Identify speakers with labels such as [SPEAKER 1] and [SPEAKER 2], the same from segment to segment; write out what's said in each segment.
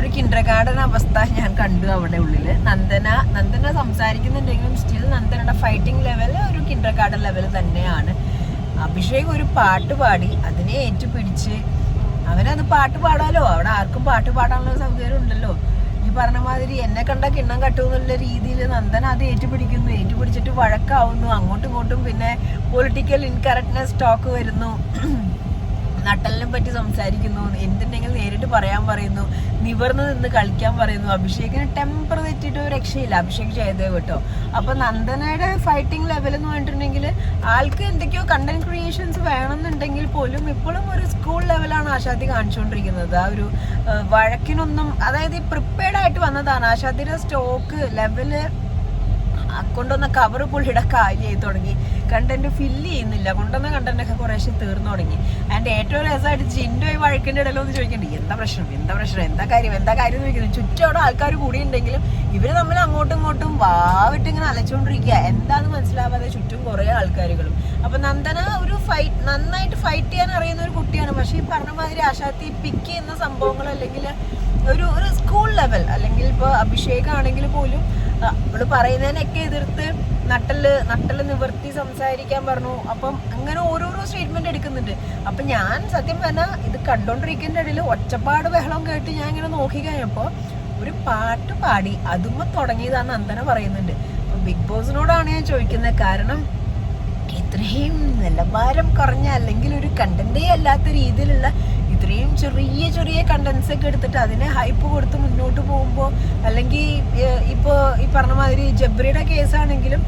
[SPEAKER 1] ഒരു Kinder garden അവസ്ഥ ഞാൻ കണ്ടു അവിടെ ഉള്ളില്. നന്ദന സംസാരിക്കുന്നുണ്ടെങ്കിലും സ്റ്റിൽ നന്ദനയുടെ ഫൈറ്റിംഗ് ലെവൽ ഒരു കിൻഡർ ഗാർഡൻ ലെവൽ തന്നെയാണ്. അഭിഷേക് ഒരു പാട്ട് പാടി അതിനെ ഏറ്റുപിടിച്ച് അവനത് പാട്ട് പാടാലോ, അവിടെ ആർക്കും പാട്ട് പാടാനുള്ള സൗകര്യം ഉണ്ടല്ലോ. ഈ പറഞ്ഞ മാതിരി എന്നെ കണ്ട കിണ്ണം കട്ടുമെന്നുള്ള രീതിയിൽ നന്ദന അത് ഏറ്റുപിടിച്ചിട്ട് വഴക്കാവുന്നു അങ്ങോട്ടും ഇങ്ങോട്ടും. പിന്നെ പൊളിറ്റിക്കൽ ഇൻകറക്റ്റ്നെസ് ടോക്ക് വരുന്നു, നട്ടലിനെ പറ്റി സംസാരിക്കുന്നു, എന്തുണ്ടെങ്കിലും നേരിട്ട് പറയാൻ പറയുന്നു, നിവർന്ന് നിന്ന് കളിക്കാൻ പറയുന്നു. അഭിഷേകിന് ടെമ്പർ തെറ്റിയിട്ട് ഒരു രക്ഷയില്ല, അഭിഷേക് ജയദേവ് കേട്ടോ. അപ്പൊ നന്ദനയുടെ ഫൈറ്റിംഗ് ലെവൽ എന്ന് പറഞ്ഞിട്ടുണ്ടെങ്കിൽ ആൾക്ക് എന്തൊക്കെയോ കണ്ടന്റ് ക്രിയേഷൻസ് വേണമെന്നുണ്ടെങ്കിൽ പോലും ഇപ്പോഴും ഒരു സ്കൂൾ ലെവലാണ് ആശാദി കാണിച്ചുകൊണ്ടിരിക്കുന്നത്. ആ ഒരു വഴക്കിനൊന്നും, അതായത് ഈ പ്രിപ്പയർഡ് ആയിട്ട് വന്നതാണ്. ആശാദിയുടെ സ്റ്റോക്ക് ലെവല് കൊണ്ടുവന്ന കവർ പുള്ളിയുടെ കാര്യം ചെയ്ത് തുടങ്ങി, കണ്ടന്റ് ഫില്ല് ചെയ്യുന്നില്ല, കൊണ്ടുവന്ന കണ്ടന്റ് ഒക്കെ കുറേശ്ശെ തീർന്നു തുടങ്ങി. ആൻഡ് ഏറ്റവും രസമായിട്ട് ജിൻഡോ ഈ വഴക്കിൻ്റെ ഇടയിലോ എന്ന് ചോദിക്കണ്ടേ, എന്താ പ്രശ്നം, എന്താ കാര്യം എന്ന് ചോദിക്കുന്നത്. ചുറ്റും അവിടെ ആൾക്കാർ കൂടിയുണ്ടെങ്കിലും ഇവര് തമ്മിൽ അങ്ങോട്ടും ഇങ്ങോട്ടും വാവിട്ട് ഇങ്ങനെ അലച്ചുകൊണ്ടിരിക്കുക, എന്താന്ന് മനസ്സിലാവാതെ ചുറ്റും കുറെ ആൾക്കാരുകളും. അപ്പൊ നന്ദന ഒരു നന്നായിട്ട് ഫൈറ്റ് ചെയ്യാൻ അറിയുന്ന ഒരു കുട്ടിയാണ്. പക്ഷെ ഈ പറഞ്ഞ മാതിരി ആശാത്തി പിക്ക് ചെയ്യുന്ന സംഭവങ്ങൾ അല്ലെങ്കിൽ ഒരു സ്കൂൾ ലെവൽ, അല്ലെങ്കിൽ ഇപ്പൊ അഭിഷേക് ആണെങ്കിൽ പോലും അവള് പറയുന്നതിനൊക്കെ എതിർത്ത് നട്ടല് നിവർത്തി സംസാരിക്കാൻ പറഞ്ഞു. അപ്പം അങ്ങനെ ഓരോരോ സ്റ്റേറ്റ്മെന്റ് എടുക്കുന്നുണ്ട്. അപ്പൊ ഞാൻ സത്യം പറഞ്ഞാൽ ഇത് കണ്ടോണ്ടിരിക്കുന്ന ഇടയിൽ ഒച്ചപ്പാട് ബഹളം കേട്ട് ഞാൻ ഇങ്ങനെ നോക്കി കഴിഞ്ഞപ്പോ ഒരു പാട്ട് പാടി അതുമ്മ തുടങ്ങിയതാന്ന് നന്ദന പറയുന്നുണ്ട്. അപ്പൊ ബിഗ് ബോസിനോടാണ് ഞാൻ ചോദിക്കുന്നത്, കാരണം ഇത്രയും നിലവാരം കുറഞ്ഞ അല്ലെങ്കിൽ ഒരു കണ്ടന്റേ അല്ലാത്ത രീതിയിലുള്ള ഇത്രയും ചെറിയ കണ്ടന്റ്സ് ഒക്കെ എടുത്തിട്ട് അതിനെ ഹൈപ്പ് കൊടുത്ത് മുന്നോട്ട് പോകുമ്പോൾ, അല്ലെങ്കിൽ ഇപ്പൊ ഈ പറഞ്ഞ മാതിരി ജബ്രിയുടെ കേസാണെങ്കിലും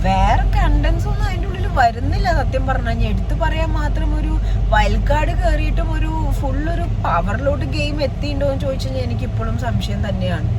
[SPEAKER 1] വേറെ കണ്ടന്റ്സ് ഒന്നും അതിൻ്റെ ഉള്ളിൽ വരുന്നില്ല. സത്യം പറഞ്ഞാൽ എടുത്തു പറയാൻ മാത്രം ഒരു വൈൽഡ് കാർഡ് കയറിയിട്ടും ഒരു ഫുള്ളൊരു പവറിലോട്ട് ഗെയിം എത്തിയിട്ടുണ്ടോ എന്ന് ചോദിച്ചു കഴിഞ്ഞാൽ എനിക്ക് ഇപ്പോഴും സംശയം തന്നെയാണ്.